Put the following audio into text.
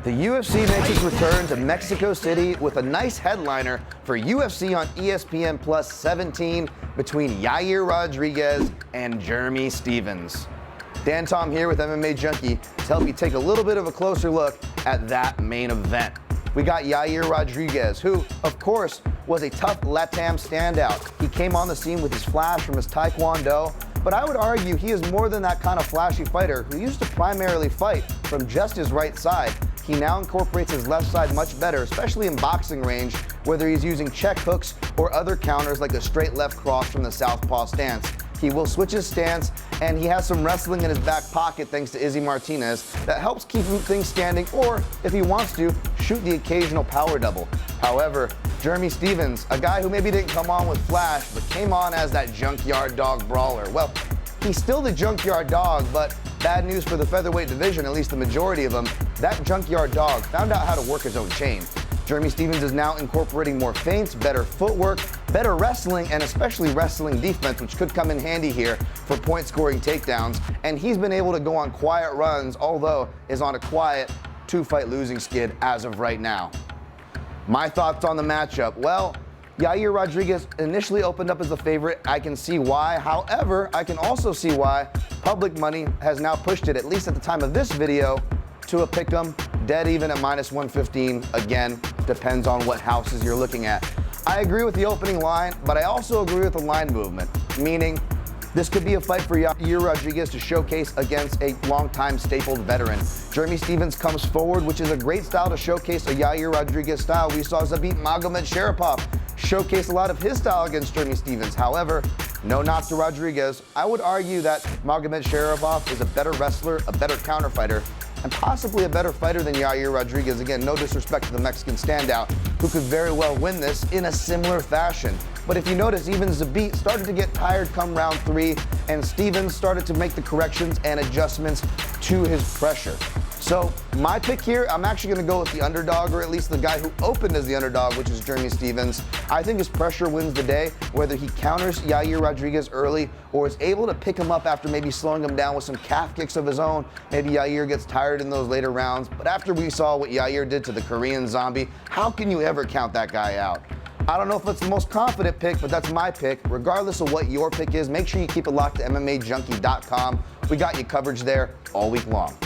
The UFC makes its return to Mexico City with a nice headliner for UFC on ESPN Plus 17 between Yair Rodriguez and Jeremy Stephens. Dan Tom here with MMA Junkie to help you take a little bit of a closer look at that main event. We got Yair Rodriguez, who, of course, was a tough LATAM standout. He came on the scene with his flash from his Taekwondo, but I would argue he is more than that kind of flashy fighter who used to primarily fight from just his right side. He now incorporates his left side much better, especially in boxing range, whether he's using check hooks or other counters like a straight left cross from the southpaw stance. He will switch his stance, and he has some wrestling in his back pocket thanks to Izzy Martinez that helps keep things standing, or if he wants to, shoot the occasional power double. However, Jeremy Stephens, a guy who maybe didn't come on with flash, but came on as that junkyard dog brawler. Well, he's still the junkyard dog, but bad news for the featherweight division, at least the majority of them. That junkyard dog found out how to work his own chain. Jeremy Stephens is now incorporating more feints, better footwork, better wrestling, and especially wrestling defense, which could come in handy here for point-scoring takedowns. And he's been able to go on quiet runs, although is on a quiet two-fight losing skid as of right now. My thoughts on the matchup. Well, Yair Rodriguez initially opened up as the favorite. I can see why. However, I can also see why public money has now pushed it, at least at the time of this video, to a pick'em, dead even at -115. Again, depends on what houses you're looking at. I agree with the opening line, but I also agree with the line movement, meaning this could be a fight for Yair Rodriguez to showcase against a longtime stapled veteran. Jeremy Stephens comes forward, which is a great style to showcase a Yair Rodriguez style. We saw Zabit Magomedsharipov showcase a lot of his style against Jeremy Stephens. However, no knock to Rodriguez. I would argue that Magomedsharipov is a better wrestler, a better counter fighter, and possibly a better fighter than Yair Rodriguez. Again, no disrespect to the Mexican standout, who could very well win this in a similar fashion. But if you notice, even Zabit started to get tired come round 3, and Stephens started to make the corrections and adjustments to his pressure. So my pick here, I'm actually going to go with the underdog, or at least the guy who opened as the underdog, which is Jeremy Stephens. I think his pressure wins the day, whether he counters Yair Rodriguez early or is able to pick him up after maybe slowing him down with some calf kicks of his own. Maybe Yair gets tired in those later rounds. But after we saw what Yair did to the Korean zombie, how can you ever count that guy out? I don't know if it's the most confident pick, but that's my pick. Regardless of what your pick is, make sure you keep it locked to MMAJunkie.com. We got you coverage there all week long.